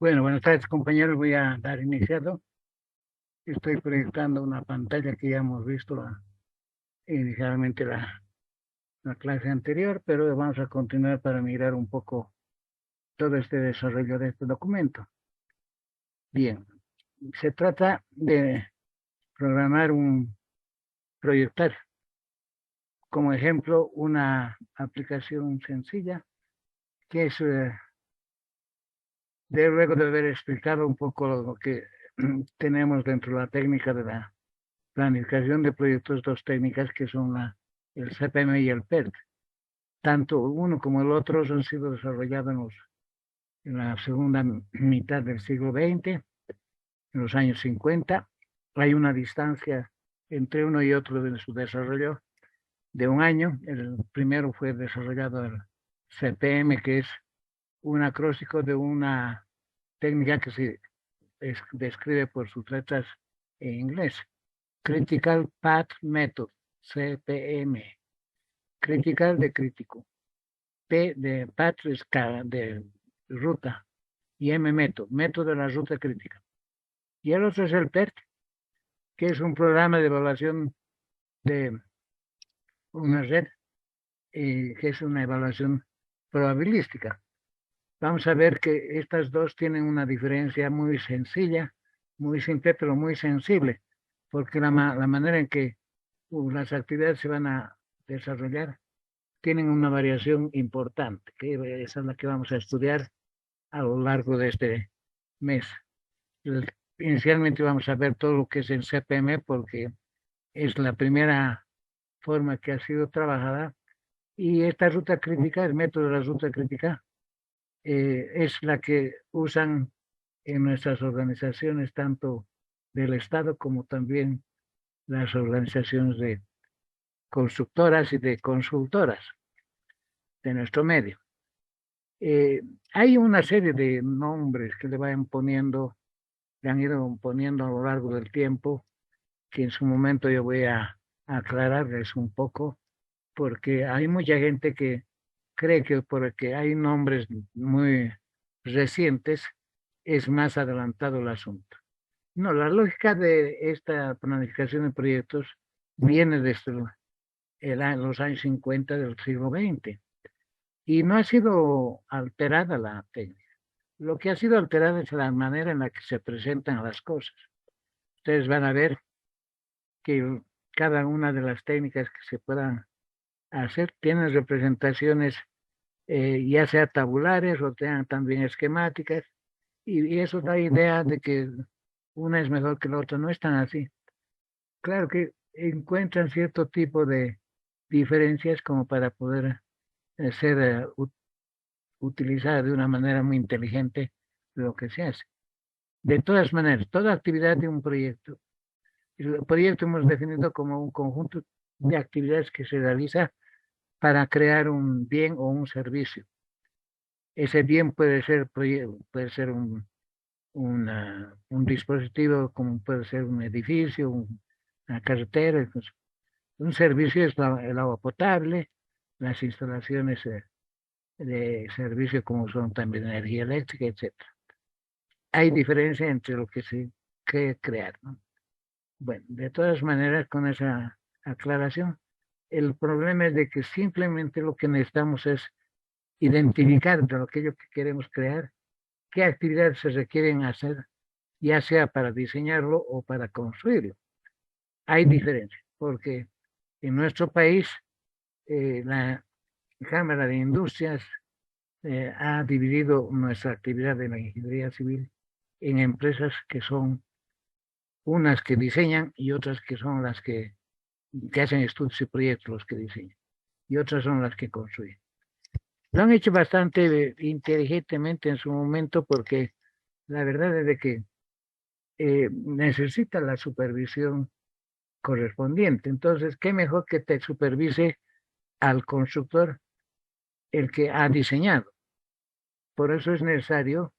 Bueno, buenas tardes, compañeros. Voy a dar iniciado. Estoy proyectando una pantalla que ya hemos visto inicialmente la clase anterior, pero vamos a continuar para mirar un poco todo este desarrollo de este documento. Bien, se trata de programar proyectar como ejemplo una aplicación sencilla que es, luego de haber explicado un poco lo que tenemos dentro de la técnica de la planificación de proyectos, dos técnicas que son el CPM y el PERT. Tanto uno como el otro han sido desarrollados en la segunda mitad del siglo XX, en los años 50. Hay una distancia entre uno y otro de su desarrollo de un año. El primero fue desarrollado el CPM, que es un acróstico de una técnica que se describe por sus letras en inglés. Critical Path Method, CPM. Critical de crítico. P de path de ruta. Y M método de la ruta crítica. Y el otro es el PERT, que es un programa de evaluación de una red, que es una evaluación probabilística. Vamos a ver que estas dos tienen una diferencia muy sencilla, muy simple, pero muy sensible, porque la manera en que las actividades se van a desarrollar tienen una variación importante, que esa es la que vamos a estudiar a lo largo de este mes. Inicialmente vamos a ver todo lo que es el CPM porque es la primera forma que ha sido trabajada, y esta ruta crítica, el método de la ruta crítica, es la que usan en nuestras organizaciones, tanto del Estado como también las organizaciones de constructoras y de consultoras de nuestro medio. Hay una serie de nombres que le han ido poniendo a lo largo del tiempo, que en su momento yo voy a aclararles un poco, porque hay mucha gente que cree que porque hay nombres muy recientes es más adelantado el asunto. No, la lógica de esta planificación de proyectos viene desde los años 50 del siglo XX y no ha sido alterada la técnica. Lo que ha sido alterada es la manera en la que se presentan las cosas. Ustedes van a ver que cada una de las técnicas que se puedan hacer tienen representaciones, ya sea tabulares o tengan también esquemáticas, y eso da idea de que una es mejor que la otra. No es tan así. Claro que encuentran cierto tipo de diferencias como para poder ser utilizada de una manera muy inteligente lo que se hace. De todas maneras, toda actividad de un proyecto, el proyecto hemos definido como un conjunto de actividades que se realiza para crear un bien o un servicio. Ese bien puede ser un dispositivo, como puede ser un edificio, una carretera. Pues, un servicio es el agua potable, las instalaciones de servicio como son también energía eléctrica, etcétera. Hay diferencia entre lo que se quiere crear, ¿no? Bueno, de todas maneras, con esa aclaración, el problema es de que simplemente lo que necesitamos es identificar de aquello que queremos crear, qué actividades se requieren hacer, ya sea para diseñarlo o para construirlo. Hay diferencia, porque en nuestro país la Cámara de Industrias ha dividido nuestra actividad de la ingeniería civil en empresas que son unas que diseñan y otras que son las que hacen estudios y proyectos, los que diseñan, y otras son las que construyen. Lo han hecho bastante inteligentemente en su momento, porque la verdad es de que necesita la supervisión correspondiente. Entonces, ¿qué mejor que te supervise al constructor, el que ha diseñado? Por eso es necesario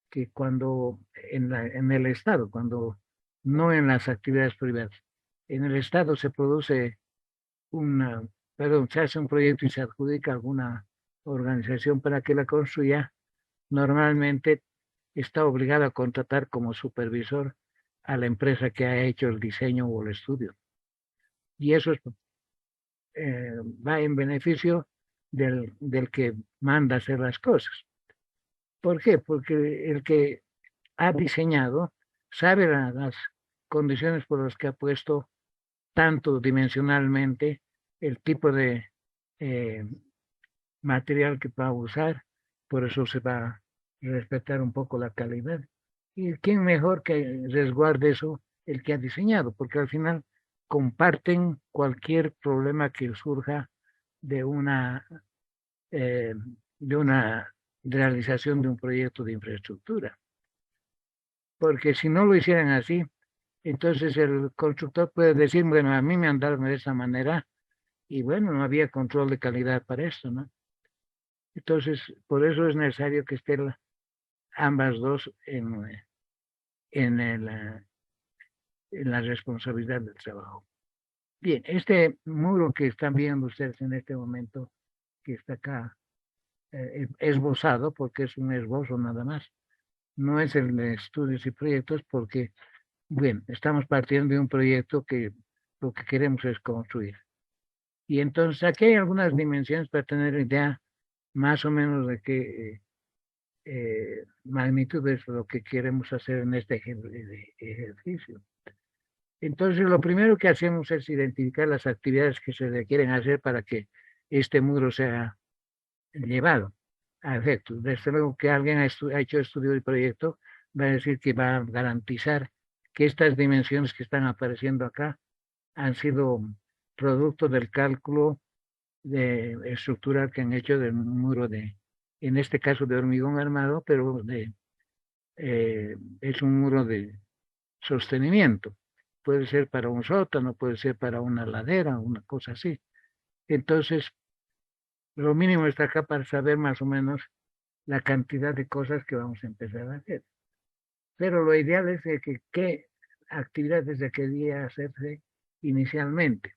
que cuando en el Estado, cuando no en las actividades privadas, en el Estado se produce una, perdón, se hace un proyecto y se adjudica a alguna organización para que la construya, normalmente está obligado a contratar como supervisor a la empresa que ha hecho el diseño o el estudio. Y eso va en beneficio del que manda hacer las cosas. ¿Por qué? Porque el que ha diseñado sabe las condiciones por las que ha puesto tanto dimensionalmente el tipo de eh, material que va a usar, por eso se va a respetar un poco la calidad. ¿Y quién mejor que resguarde eso? El que ha diseñado, porque al final comparten cualquier problema que surja de una, eh, de una realización de un proyecto de infraestructura. Porque si no lo hicieran así, entonces el constructor puede decir, bueno, a mí me han dado de esa manera y bueno, no había control de calidad para esto, ¿no? Entonces, por eso es necesario que estén ambas dos en, en la responsabilidad del trabajo. Bien, este muro que están viendo ustedes en este momento, que está acá esbozado, porque es un esbozo nada más, no es el de estudios y proyectos, porque, bueno, estamos partiendo de un proyecto que lo que queremos es construir. Y entonces aquí hay algunas dimensiones para tener idea más o menos de qué magnitud es lo que queremos hacer en este ejercicio. Entonces, lo primero que hacemos es identificar las actividades que se requieren hacer para que este muro sea llevado a efecto. Desde luego que alguien ha hecho estudio del proyecto, va a decir que va a garantizar que estas dimensiones que están apareciendo acá han sido producto del cálculo estructural que han hecho del muro en este caso de hormigón armado, pero es un muro de sostenimiento. Puede ser para un sótano, puede ser para una ladera, una cosa así. Entonces, lo mínimo está acá para saber más o menos la cantidad de cosas que vamos a empezar a hacer. Pero lo ideal es que qué actividades debería hacerse inicialmente.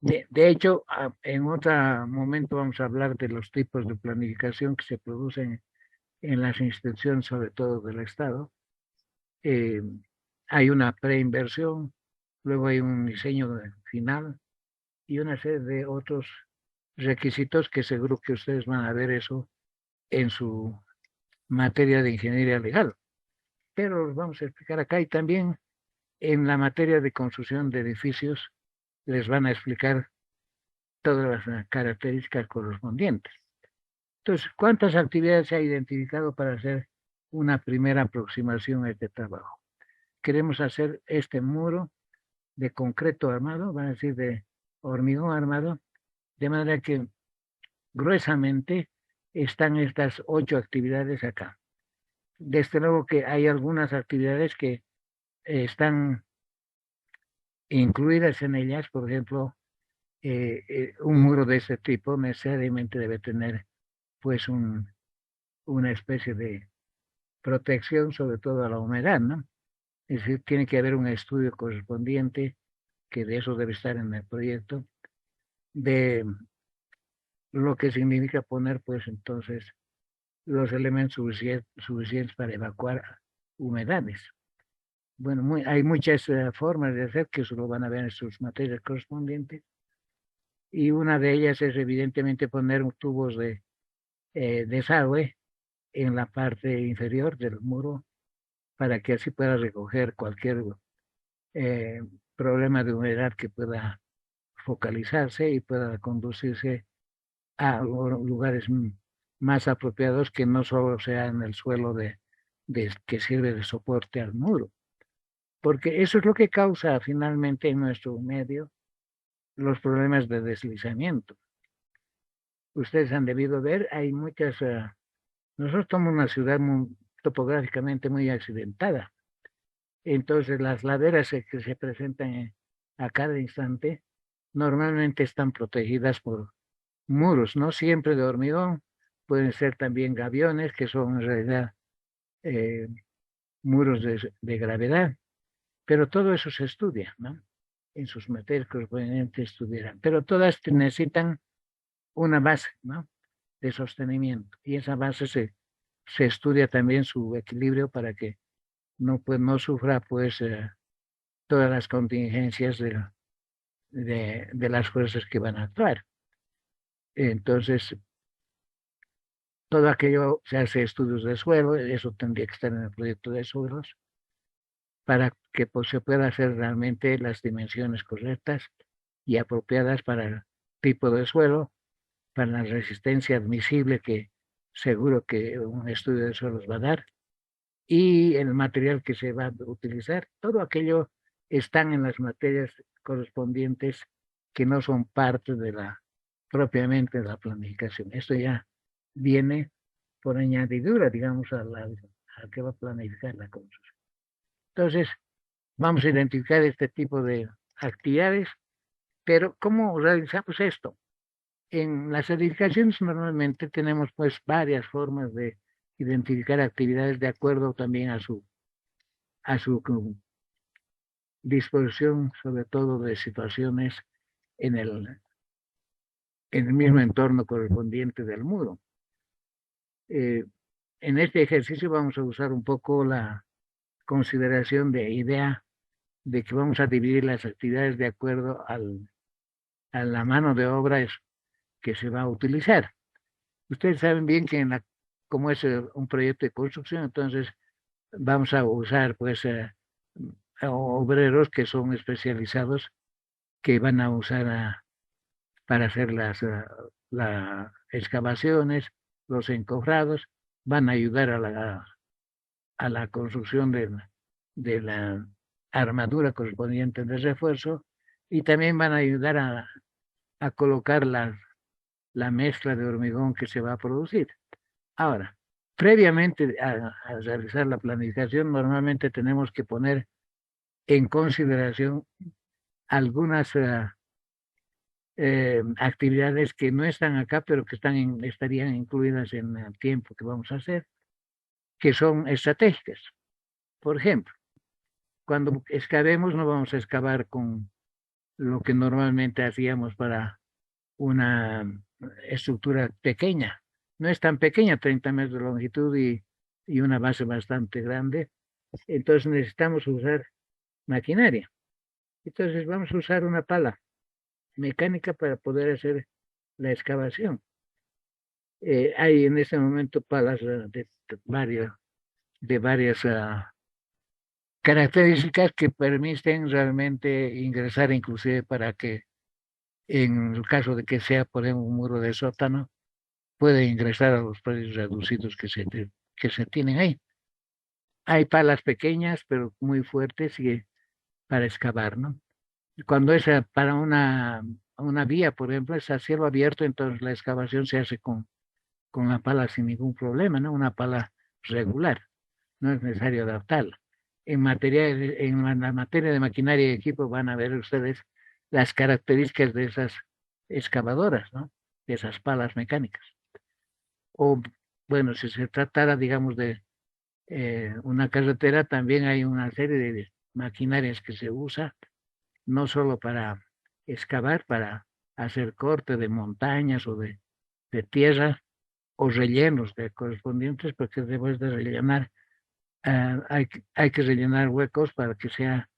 De hecho, en otro momento vamos a hablar de los tipos de planificación que se producen en las instituciones, sobre todo del Estado. Eh, hay una preinversión, luego hay un diseño final y una serie de otros requisitos que seguro que ustedes van a ver eso en su materia de ingeniería legal. Pero los vamos a explicar acá y también en la materia de construcción de edificios les van a explicar todas las características correspondientes. Entonces, ¿cuántas actividades se ha identificado para hacer una primera aproximación a este trabajo? Queremos hacer este muro de concreto armado, van a decir de hormigón armado, de manera que gruesamente están estas 8 actividades acá. Desde luego que hay algunas actividades que están incluidas en ellas, por ejemplo, un muro de este tipo necesariamente debe tener pues una especie de protección sobre todo a la humedad, ¿no? Es decir, tiene que haber un estudio correspondiente, que de eso debe estar en el proyecto, de lo que significa poner pues entonces los elementos suficientes para evacuar humedades. Bueno, hay muchas formas de hacer que eso lo van a ver en sus materias correspondientes y una de ellas es evidentemente poner tubos de desagüe en la parte inferior del muro para que así pueda recoger cualquier eh, problema de humedad que pueda focalizarse y pueda conducirse a lugares más apropiados que no solo sea en el suelo que sirve de soporte al muro. Porque eso es lo que causa finalmente en nuestro medio los problemas de deslizamiento. Ustedes han debido ver, hay muchas, nosotros somos una ciudad topográficamente muy accidentada. Entonces las laderas que se presentan a cada instante normalmente están protegidas por muros, no siempre de hormigón, pueden ser también gaviones, que son en realidad eh, muros de gravedad, pero todo eso se estudia, ¿no? En sus materias correspondientes estudiarán, pero todas necesitan una base, ¿no? De sostenimiento, y esa base se se estudia también su equilibrio para que no sufra pues todas las contingencias de las fuerzas que van a actuar. Entonces, todo aquello se hace estudios de suelo, eso tendría que estar en el proyecto de suelos, para que pues, se pueda hacer realmente las dimensiones correctas y apropiadas para el tipo de suelo, para la resistencia admisible que seguro que un estudio de suelos va a dar, y el material que se va a utilizar. Todo aquello están en las materias correspondientes que no son parte de la propiamente de la planificación. Esto ya viene por añadidura, digamos, a que va a planificar la construcción. Entonces, vamos a identificar este tipo de actividades, pero ¿cómo realizamos esto? En las edificaciones normalmente tenemos pues varias formas de identificar actividades de acuerdo también a su disposición, sobre todo de situaciones en el mismo entorno correspondiente del muro. En este ejercicio vamos a usar un poco la consideración de idea de que vamos a dividir las actividades de acuerdo a la mano de obra que se va a utilizar. Ustedes saben bien que como es un proyecto de construcción, entonces vamos a usar pues obreros que son especializados, que van a usar para hacer las excavaciones, los encofrados, van a ayudar a la construcción de la armadura correspondiente de refuerzo, y también van a ayudar a colocar la mezcla de hormigón que se va a producir. Ahora, previamente a realizar la planificación, normalmente tenemos que poner en consideración algunas actividades que no están acá, pero que estarían incluidas en el tiempo que vamos a hacer, que son estratégicas. Por ejemplo, cuando excavemos, no vamos a excavar con lo que normalmente hacíamos para una estructura pequeña. No es tan pequeña, 30 metros de longitud y una base bastante grande. Entonces necesitamos usar maquinaria. Entonces vamos a usar una pala mecánica para poder hacer la excavación. Hay en este momento palas de varias características que permiten realmente ingresar, inclusive para que en el caso de que sea, por ejemplo, un muro de sótano, puede ingresar a los precios reducidos que se tienen ahí. Hay palas pequeñas, pero muy fuertes para excavar, ¿no? Cuando es para una vía, por ejemplo, es a cielo abierto, entonces la excavación se hace con la pala sin ningún problema, ¿no? Una pala regular, no es necesario adaptarla. En la materia de maquinaria y equipo van a ver ustedes las características de esas excavadoras, ¿no? De esas palas mecánicas. O, bueno, si se tratara, digamos, de una carretera, también hay una serie de maquinarias que se usa, no solo para excavar, para hacer corte de montañas o de tierra, o rellenos de correspondientes, porque después de rellenar, hay que rellenar huecos para que sea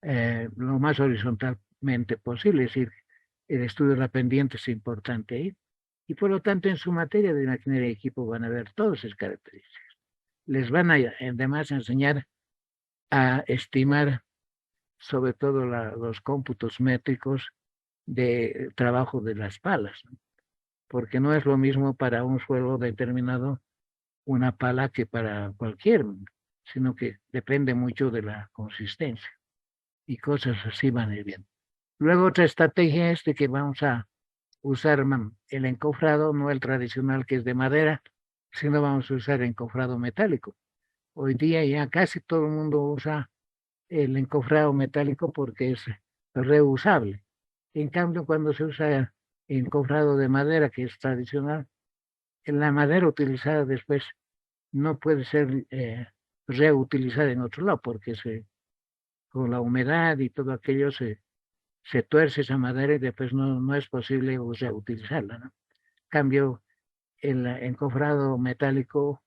lo más horizontalmente posible. Es decir, el estudio de la pendiente es importante ahí. Y por lo tanto, en su materia de maquinaria y equipo van a ver todas esas características. Les van a además enseñar a estimar sobre todo los cómputos métricos de trabajo de las palas, ¿no? Porque no es lo mismo para un suelo determinado una pala que para cualquier, sino que depende mucho de la consistencia y cosas así van a ir bien. Luego otra estrategia es de que vamos a usar el encofrado, no el tradicional que es de madera, sino vamos a usar encofrado metálico. Hoy día ya casi todo el mundo usa el encofrado metálico porque es reusable. En cambio, cuando se usa encofrado de madera, que es tradicional, en la madera utilizada después no puede ser reutilizada en otro lado porque con la humedad y todo aquello se tuerce esa madera y después no es posible reutilizarla, ¿no? En cambio, el encofrado metálico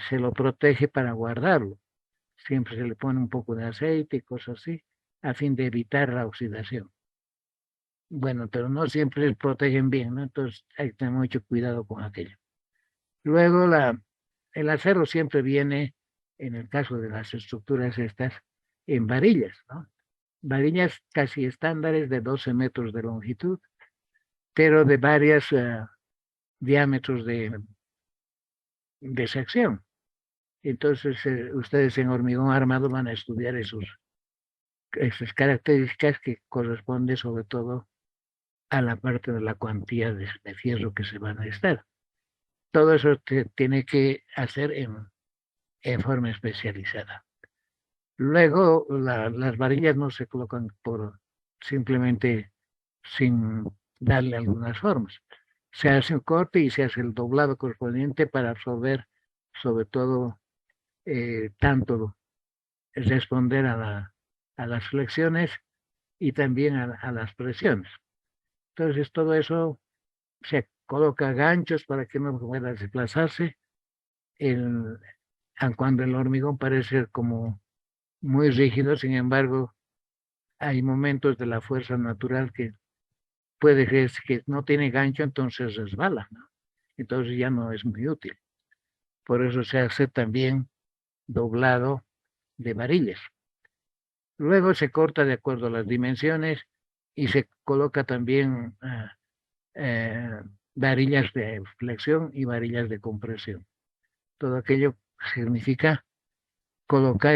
se lo protege para guardarlo. Siempre se le pone un poco de aceite y cosas así, a fin de evitar la oxidación. Bueno, pero no siempre se protegen bien, ¿no? Entonces hay que tener mucho cuidado con aquello. Luego el acero siempre viene, en el caso de las estructuras estas, en varillas, ¿no? Varillas casi estándares de 12 metros de longitud, pero de varios diámetros de sección. Entonces, ustedes en hormigón armado van a estudiar esas características que corresponden sobre todo a la parte de la cuantía de fierro que se va a necesitar. Todo eso tiene que hacer en forma especializada. Luego, las varillas no se colocan por simplemente sin darle algunas formas. Se hace un corte y se hace el doblado correspondiente para absorber, sobre todo, tanto responder a las flexiones y también a las presiones. Entonces, todo eso se coloca ganchos para que no pueda desplazarse. El, cuando el hormigón parece como muy rígido, sin embargo, hay momentos de la fuerza natural que puede que no tiene gancho, entonces resbala, ¿no? Entonces ya no es muy útil. Por eso se hace también doblado de varillas. Luego se corta de acuerdo a las dimensiones y se coloca también eh, varillas de flexión y varillas de compresión. Todo aquello significa colocar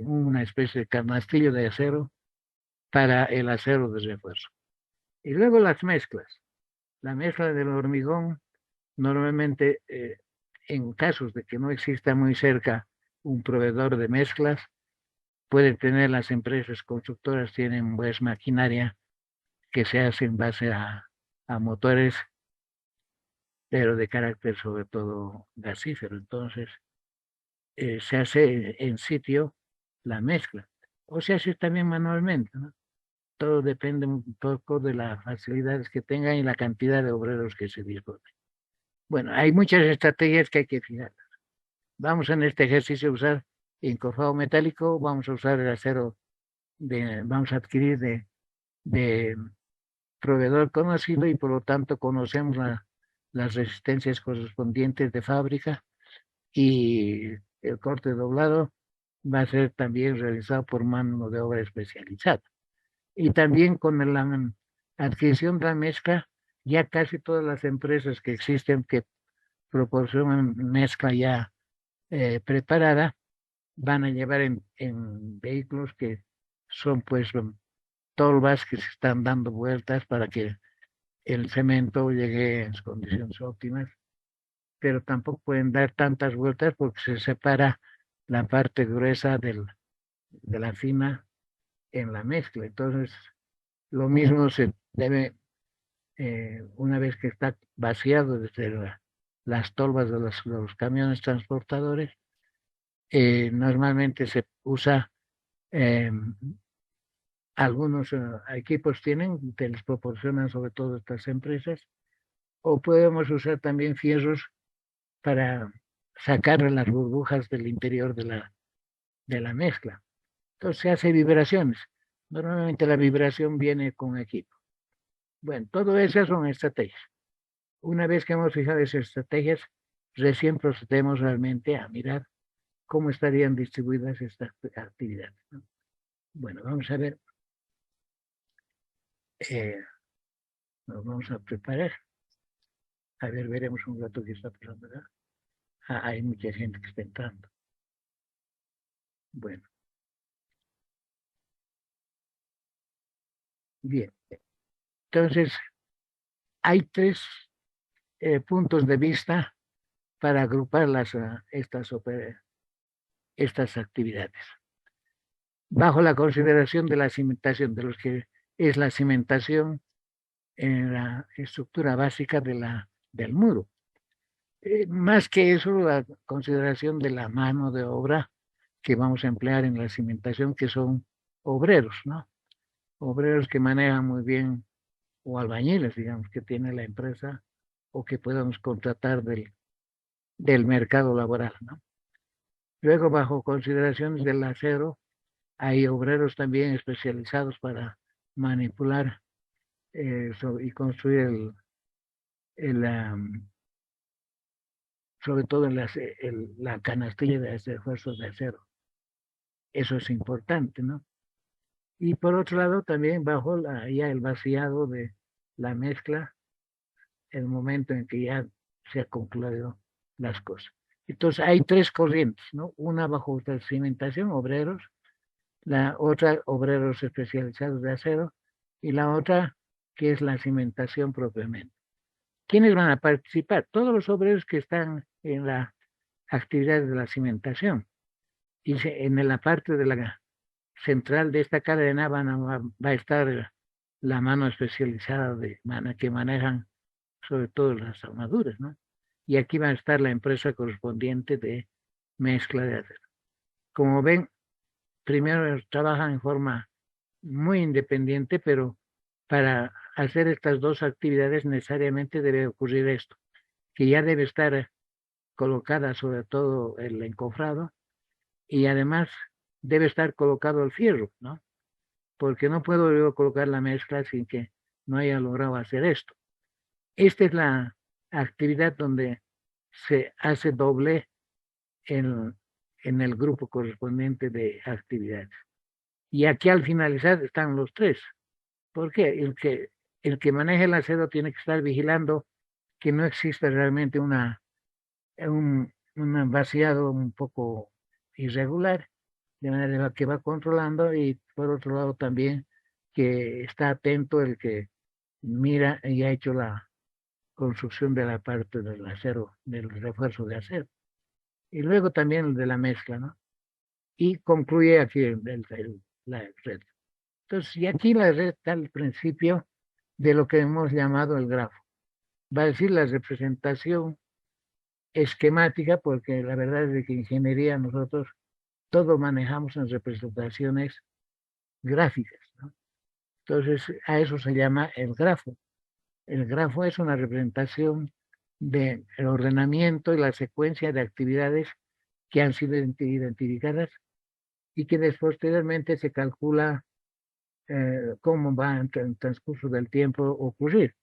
una especie de canastillo de acero para el acero de refuerzo. Y luego las mezclas. La mezcla del hormigón, normalmente en casos de que no exista muy cerca un proveedor de mezclas, pueden tener las empresas constructoras, tienen pues maquinaria que se hace en base a motores, pero de carácter sobre todo gasífero. Entonces, se hace en sitio la mezcla, o se hace también manualmente, ¿no? Todo depende un poco de las facilidades que tengan y la cantidad de obreros que se disponen. Bueno, hay muchas estrategias que hay que fijar. Vamos en este ejercicio a usar encorfado metálico, vamos a usar el acero, vamos a adquirir de proveedor conocido y por lo tanto conocemos las resistencias correspondientes de fábrica y el corte doblado va a ser también realizado por mano de obra especializada. Y también con la adquisición de la mezcla, ya casi todas las empresas que existen que proporcionan mezcla ya preparada van a llevar en vehículos que son pues tolvas que se están dando vueltas para que el cemento llegue en condiciones óptimas, pero tampoco pueden dar tantas vueltas porque se separa la parte gruesa de la fina en la mezcla. Entonces, lo mismo se debe, una vez que está vaciado desde las tolvas de los camiones transportadores, normalmente se usa, eh, algunos equipos tienen, que les proporcionan sobre todo estas empresas, o podemos usar también fierros para sacar las burbujas del interior de la mezcla. Entonces se hace vibraciones. Normalmente la vibración viene con equipo. Bueno, todo esas son estrategias. Una vez que hemos fijado esas estrategias, recién procedemos realmente a mirar cómo estarían distribuidas estas actividades, ¿no? Bueno, vamos a ver, eh, nos vamos a preparar. A ver, veremos un rato qué está pasando, ¿verdad? Hay mucha gente que está entrando. Bueno, bien. Entonces, hay tres puntos de vista para agrupar estas actividades. Bajo la consideración de la cimentación, de los que es la cimentación en la estructura básica del muro. Más que eso, la consideración de la mano de obra que vamos a emplear en la cimentación, que son obreros, ¿no? Obreros que manejan muy bien, o albañiles, digamos, que tiene la empresa, o que podamos contratar del mercado laboral, ¿no? Luego, bajo consideraciones del acero, hay obreros también especializados para manipular y construir el, sobre todo la canastilla de refuerzos de acero. Eso es importante, ¿no? Y por otro lado, también bajo ya el vaciado de la mezcla, el momento en que ya se han concluido las cosas. Entonces hay tres corrientes, ¿no? Una bajo la cimentación, obreros, la otra, obreros especializados de acero, y la otra, que es la cimentación propiamente. ¿Quiénes van a participar? Todos los obreros que están en la actividad de la cimentación. Y en la parte de la central de esta cadena va a estar la mano especializada que manejan sobre todo las armaduras, ¿no? Y aquí va a estar la empresa correspondiente de mezcla de acero. Como ven, primero trabajan en forma muy independiente, pero para hacer estas dos actividades necesariamente debe ocurrir esto, que ya debe estar colocada sobre todo el encofrado y además debe estar colocado el fierro, ¿no? Porque no puedo yo colocar la mezcla sin que no haya logrado hacer esto. Esta es la actividad donde se hace doble en el grupo correspondiente de actividades. Y aquí al finalizar están los tres. ¿Por qué? El que maneja el acero tiene que estar vigilando que no exista realmente un vaciado un poco irregular, de manera que va controlando, y por otro lado también que está atento el que mira y ha hecho la construcción de la parte del acero, del refuerzo de acero. Y luego también el de la mezcla, ¿no? Y concluye aquí la red. Entonces, y aquí la red está al principio de lo que hemos llamado el grafo. Va a decir la representación esquemática, porque la verdad es que en ingeniería nosotros todo manejamos en representaciones gráficas, ¿no? Entonces, a eso se llama el grafo. El grafo es una representación del ordenamiento y la secuencia de actividades que han sido identificadas y que posteriormente se calcula cómo va en el transcurso del tiempo ocurrir.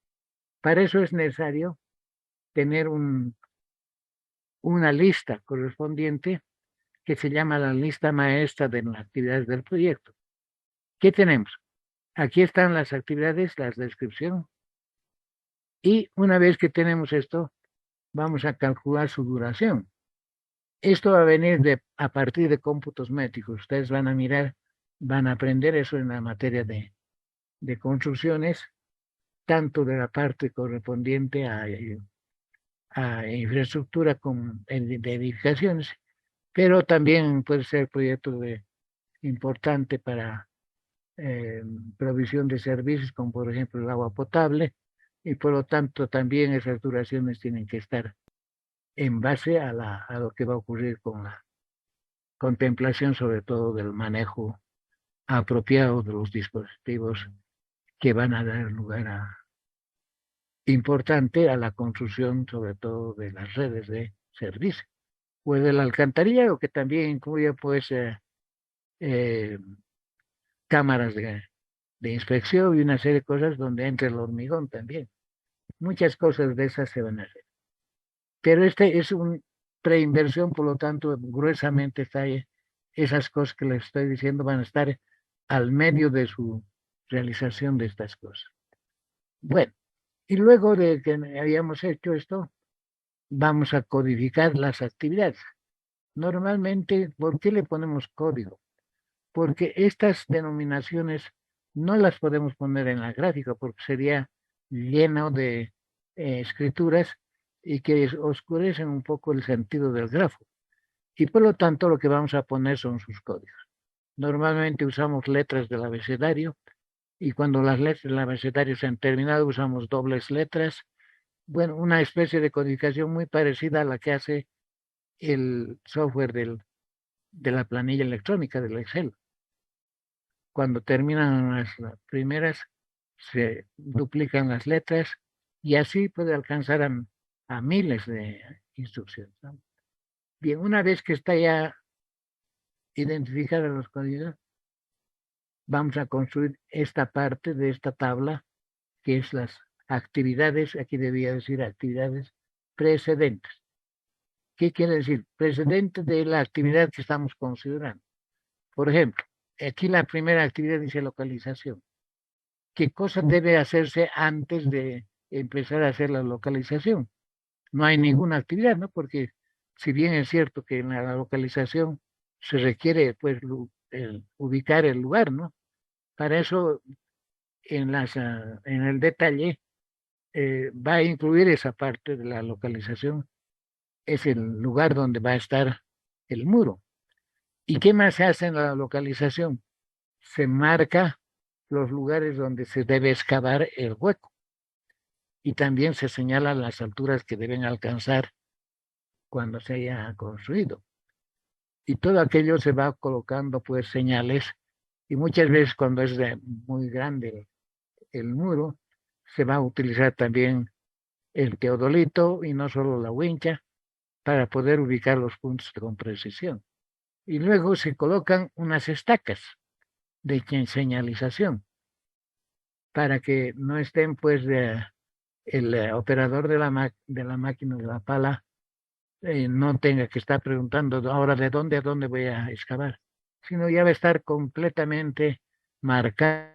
Para eso es necesario tener una lista correspondiente que se llama la lista maestra de las actividades del proyecto. ¿Qué tenemos? Aquí están las actividades, la descripción, y una vez que tenemos esto, vamos a calcular su duración. Esto va a venir a partir de cómputos métricos. Ustedes van a mirar, van a aprender eso en la materia de construcciones, tanto de la parte correspondiente a infraestructura de edificaciones, pero también puede ser proyecto importante para provisión de servicios, como por ejemplo el agua potable, y por lo tanto también esas duraciones tienen que estar en base a lo que va a ocurrir con la contemplación, sobre todo del manejo apropiado de los dispositivos que van a dar lugar importante a la construcción, sobre todo de las redes de servicio, o del alcantarillado, que también incluye pues eh, cámaras de inspección y una serie de cosas donde entra el hormigón también. Muchas cosas de esas se van a hacer. Pero este es un preinversión, por lo tanto, gruesamente está ahí. Esas cosas que les estoy diciendo van a estar al medio de su realización de estas cosas. Bueno, y luego de que habíamos hecho esto, vamos a codificar las actividades. Normalmente, ¿por qué le ponemos código? Porque estas denominaciones no las podemos poner en la gráfica porque sería lleno de escrituras y que oscurecen un poco el sentido del grafo. Y por lo tanto lo que vamos a poner son sus códigos. Normalmente usamos letras del abecedario, y cuando las letras del abecedario se han terminado usamos dobles letras. Bueno, una especie de codificación muy parecida a la que hace el software de la planilla electrónica del Excel. Cuando terminan las primeras, se duplican las letras y así puede alcanzar a miles de instrucciones, ¿no? Bien, una vez que está ya identificada los códigos, vamos a construir esta parte de esta tabla, que es las actividades, aquí debía decir actividades precedentes. ¿Qué quiere decir? Precedente de la actividad que estamos considerando. Por ejemplo, aquí la primera actividad dice localización. ¿Qué cosa debe hacerse antes de empezar a hacer la localización? No hay ninguna actividad, ¿no? Porque si bien es cierto que en la localización se requiere, pues, ubicar el lugar, ¿no? Para eso, en el detalle, va a incluir esa parte de la localización. Es el lugar donde va a estar el muro. ¿Y qué más se hace en la localización? Se marca los lugares donde se debe excavar el hueco y también se señalan las alturas que deben alcanzar cuando se haya construido. Y todo aquello se va colocando pues señales y muchas veces cuando es muy grande el muro se va a utilizar también el teodolito y no solo la wincha para poder ubicar los puntos con precisión. Y luego se colocan unas estacas de señalización para que no estén pues el operador de la máquina de la pala no tenga que estar preguntando ahora de dónde a dónde voy a excavar, sino ya va a estar completamente marcado